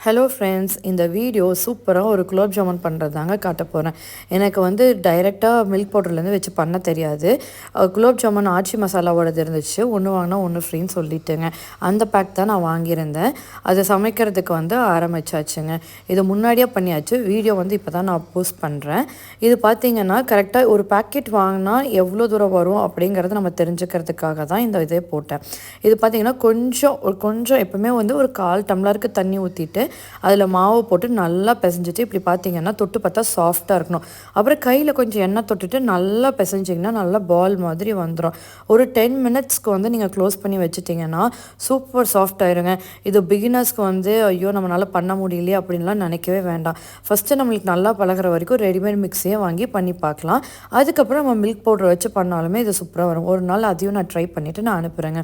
Hello friends, இந்த video சூப்பராக ஒரு குலோப் ஜாமுன் பண்ணுறதாங்க காட்ட போகிறேன். எனக்கு வந்து டைரெக்டாக மில்க் பவுடர்லேருந்து வச்சு பண்ண தெரியாது. குலோப் ஜாமுன் ஆச்சி மசாலாவோடது இருந்துச்சு, ஒன்று வாங்கினா ஒன்று ஃப்ரீன்னு சொல்லிட்டுங்க. அந்த பேக் தான் நான் வாங்கியிருந்தேன். அதை சமைக்கிறதுக்கு வந்து ஆரம்பிச்சாச்சுங்க. இது முன்னாடியே பண்ணியாச்சு. வீடியோ வந்து இப்போ தான் நான் போஸ்ட் பண்ணுறேன். இது பார்த்திங்கன்னா கரெக்டாக ஒரு பேக்கெட் வாங்கினா எவ்வளோ தூரம் வரும் அப்படிங்கிறத நம்ம தெரிஞ்சுக்கிறதுக்காக தான் இந்த இதே போட்டேன். இது பார்த்திங்கன்னா கொஞ்சம் எப்போவுமே வந்து ஒரு 1/4 டம்ளருக்கு தண்ணி ஊற்றிட்டு அதில் மாவு போட்டு நல்லா பிசைஞ்சிட்டு இப்படி பார்த்தீங்கன்னா தொட்டு பார்த்தா சாஃப்டாக இருக்கணும். அப்புறம் கையில் கொஞ்சம் எண்ணெய் தொட்டுட்டு நல்லா பிசைஞ்சிங்கன்னா நல்லா பால் மாதிரி வந்துடும். ஒரு 10 மினிட்ஸ்க்கு வந்து நீங்கள் க்ளோஸ் பண்ணி வச்சுட்டிங்கன்னா சூப்பர் சாஃப்ட் ஆயிருங்க. இது பிகினர்ஸ்க்கு வந்து ஐயோ நம்மளால் பண்ண முடியலையே அப்படின்லாம் நினைக்கவே வேண்டாம். ஃபஸ்ட்டு நம்மளுக்கு நல்லா பழகிற வரைக்கும் ரெடிமேட் மிக்ஸியே வாங்கி பண்ணி பார்க்கலாம். அதுக்கப்புறம் நம்ம மில்க் பவுடர் வச்சு பண்ணாலுமே இது சூப்பராக வரும். ஒரு நாள் அதையும் நான் ட்ரை பண்ணிவிட்டு நான் அனுப்புகிறேங்க.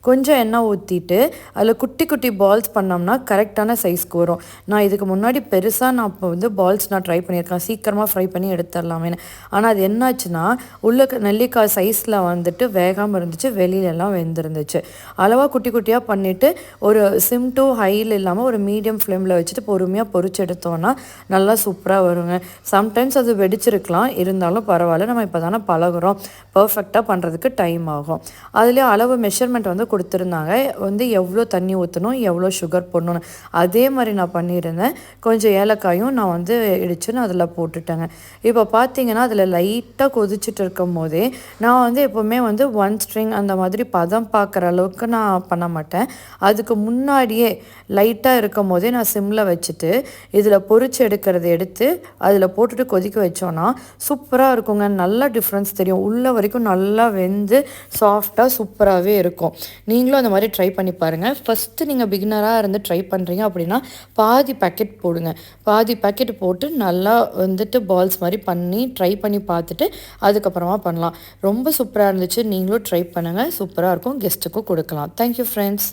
கொஞ்சம் எண்ணெய் ஊற்றிட்டு அதில் குட்டி குட்டி பால்ஸ் பண்ணோம்னா கரெக்டான சைஸ்க்கு வரும். நான் இதுக்கு முன்னாடி பெருசாக நான் இப்போ வந்து பால்ஸ் நான் ட்ரை பண்ணியிருக்கேன், சீக்கிரமாக ஃப்ரை பண்ணி எடுத்துடலாமேன்னு. ஆனால் அது என்னாச்சுன்னா உள்ள நெல்லிக்காய் சைஸில் வந்துட்டு வேகாமல் இருந்துச்சு, வெளியிலலாம் வெந்திருந்துச்சு. அளவாக குட்டி குட்டியாக பண்ணிவிட்டு ஒரு சிம் டு ஹையில் இல்லாமல் ஒரு மீடியம் ஃப்ளேமில் வச்சுட்டு பொறுமையாக பொரிச்சு எடுத்தோன்னா நல்லா சூப்பராக வருங்க. சம்டைம்ஸ் அது வெடிச்சிருக்கலாம், இருந்தாலும் பரவாயில்ல, நம்ம இப்போ தானே பழகுறோம், பர்ஃபெக்டாக பண்ணுறதுக்கு டைம் ஆகும். அதுலேயே அளவு மெஷர்மெண்ட் வந்து கொடுத்துருந்தாங்க, வந்து எவ்வளோ தண்ணி ஊற்றணும், எவ்வளோ சுகர் போடணும்னு. அதே மாதிரி நான் பண்ணியிருந்தேன். கொஞ்சம் ஏலக்காயும் நான் வந்து இடித்து நான் அதில் போட்டுட்டேங்க. இப்போ பார்த்தீங்கன்னா அதில் லைட்டாக கொதிச்சுட்டு இருக்கும் போதே நான் வந்து எப்போவுமே வந்து 1 ஸ்ட்ரிங் அந்த மாதிரி பதம் பார்க்குற அளவுக்கு நான் பண்ண மாட்டேன். அதுக்கு முன்னாடியே லைட்டாக இருக்கும் போதே நான் சிம்மில் வச்சுட்டு இதில் பொரிச்சு எடுக்கிறத எடுத்து அதில் போட்டுட்டு கொதிக்க வச்சோன்னா சூப்பராக இருக்குங்க. நல்லா டிஃப்ரென்ஸ் தெரியும். உள்ள வரைக்கும் நல்லா வெந்து சாஃப்டாக சூப்பராகவே இருக்கும். நீங்களும் அந்த மாதிரி ட்ரை பண்ணி பாருங்கள். ஃபஸ்ட்டு நீங்கள் பிகினராக இருந்து ட்ரை பண்ணுறீங்க அப்படின்னா பாதி பேக்கெட் போடுங்க. பாதி பேக்கெட் போட்டு நல்லா வந்துட்டு பால்ஸ் மாதிரி பண்ணி ட்ரை பண்ணி பார்த்துட்டு அதுக்கப்புறமா பண்ணலாம். ரொம்ப சூப்பராக இருந்துச்சு. நீங்களும் ட்ரை பண்ணுங்கள், சூப்பராக இருக்கும். கெஸ்ட்டுக்கும் கொடுக்கலாம். Thank you friends.